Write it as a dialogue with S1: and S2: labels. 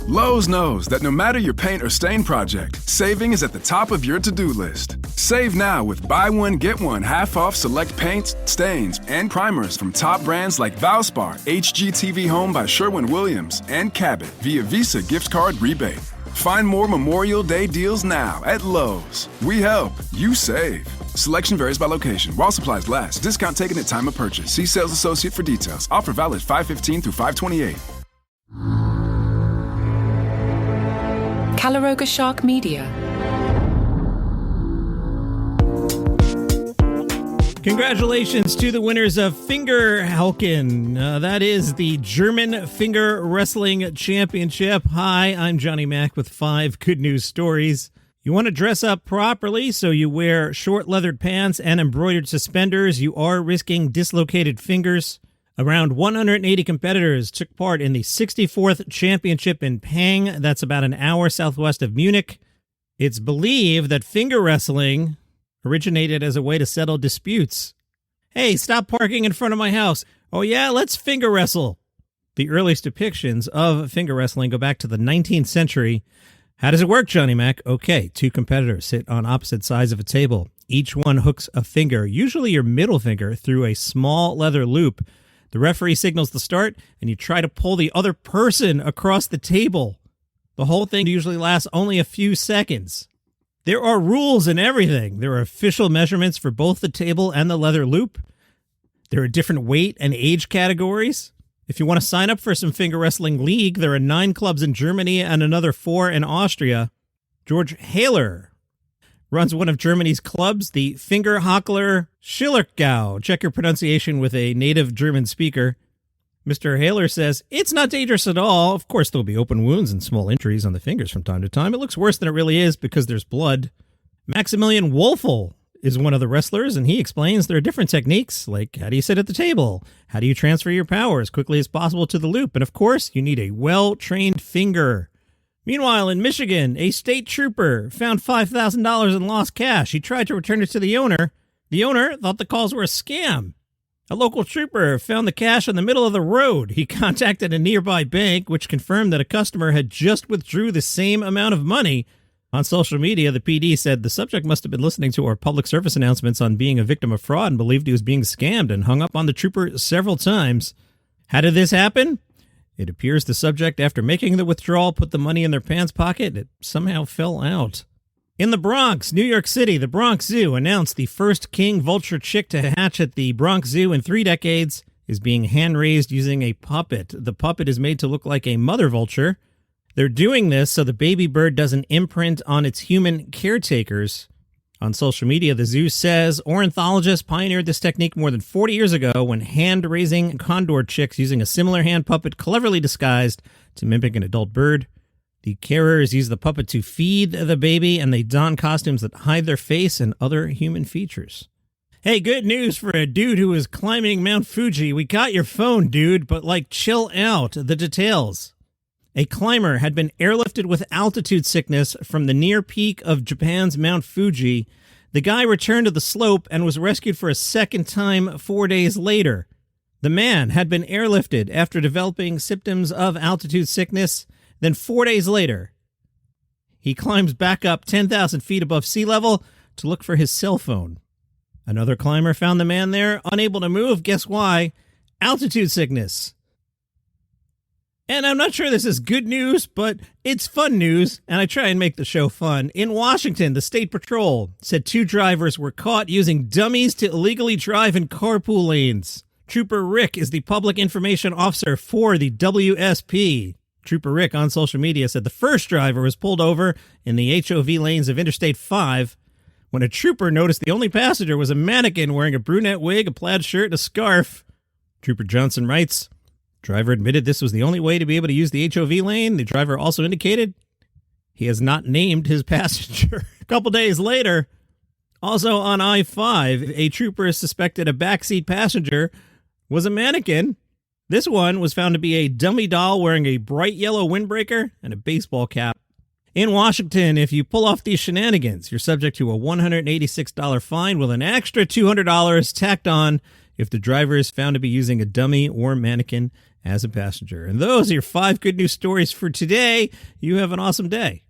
S1: Lowe's knows that no matter your paint or stain project, saving is at the top of your to-do list. Save now with buy one, get one half off select paints, stains, and primers from top brands like Valspar, HGTV Home by Sherwin-Williams, and Cabot via Visa gift card rebate. Find more Memorial Day deals now at Lowe's. We help, you save. Selection varies by location. While supplies last. Discount taken at time of purchase. See sales associate for details. Offer valid 5/15 through 5/28.
S2: Caloroga Shark Media.
S3: Congratulations to the winners of Fingerhalken. That is the German Finger Wrestling Championship. Hi, I'm Johnny Mac with 5 good news stories. You want to dress up properly, so you wear short leathered pants and embroidered suspenders. You are risking dislocated fingers. Around 180 competitors took part in the 64th championship in Pang. That's about an hour southwest of Munich. It's believed that finger wrestling originated as a way to settle disputes. Hey, stop parking in front of my house. Oh yeah, let's finger wrestle. The earliest depictions of finger wrestling go back to the 19th century. How does it work, Johnny Mac? Okay, 2 competitors sit on opposite sides of a table. Each one hooks a finger, usually your middle finger, through a small leather loop. The referee signals the start, and you try to pull the other person across the table. The whole thing usually lasts only a few seconds. There are rules and everything. There are official measurements for both the table and the leather loop. There are different weight and age categories. If you want to sign up for some finger wrestling league, there are 9 clubs in Germany and another 4 in Austria. George Haler runs one of Germany's clubs, the Fingerhakler Schillergau. Check your pronunciation with a native German speaker. Mr. Haler says, it's not dangerous at all. Of course, there'll be open wounds and small injuries on the fingers from time to time. It looks worse than it really is because there's blood. Maximilian Wolfel is one of the wrestlers, and he explains there are different techniques, like how do you sit at the table? How do you transfer your power as quickly as possible to the loop? And of course, you need a well-trained finger. Meanwhile, in Michigan, a state trooper found $5,000 in lost cash. He tried to return it to the owner. The owner thought the calls were a scam. A local trooper found the cash in the middle of the road. He contacted a nearby bank, which confirmed that a customer had just withdrew the same amount of money. On social media, the PD said the subject must have been listening to our public service announcements on being a victim of fraud and believed he was being scammed and hung up on the trooper several times. How did this happen? It appears the subject, after making the withdrawal, put the money in their pants pocket. It somehow fell out. In the Bronx, New York City, the Bronx Zoo announced the first king vulture chick to hatch at the Bronx Zoo in 3 decades is being hand-raised using a puppet. The puppet is made to look like a mother vulture. They're doing this so the baby bird doesn't imprint on its human caretakers. On social media, the zoo says ornithologists pioneered this technique more than 40 years ago when hand-raising condor chicks using a similar hand puppet cleverly disguised to mimic an adult bird. The carers use the puppet to feed the baby, and they don costumes that hide their face and other human features. Hey, good news for a dude who is climbing Mount Fuji. We got your phone, dude, but chill out. The details. A climber had been airlifted with altitude sickness from the near peak of Japan's Mount Fuji. The guy returned to the slope and was rescued for a second time 4 days later. The man had been airlifted after developing symptoms of altitude sickness. Then 4 days later, he climbs back up 10,000 feet above sea level to look for his cell phone. Another climber found the man there, unable to move. Guess why? Altitude sickness. And I'm not sure this is good news, but it's fun news, and I try and make the show fun. In Washington, the State Patrol said 2 drivers were caught using dummies to illegally drive in carpool lanes. Trooper Rick is the public information officer for the WSP. Trooper Rick on social media said the first driver was pulled over in the HOV lanes of Interstate 5 when a trooper noticed the only passenger was a mannequin wearing a brunette wig, a plaid shirt, and a scarf. Trooper Johnson writes, driver admitted this was the only way to be able to use the HOV lane. The driver also indicated he has not named his passenger. A couple days later, also on I-5, a trooper suspected a backseat passenger was a mannequin. This one was found to be a dummy doll wearing a bright yellow windbreaker and a baseball cap. In Washington, if you pull off these shenanigans, you're subject to a $186 fine with an extra $200 tacked on if the driver is found to be using a dummy or mannequin as a passenger. And those are your 5 good news stories for today. You have an awesome day.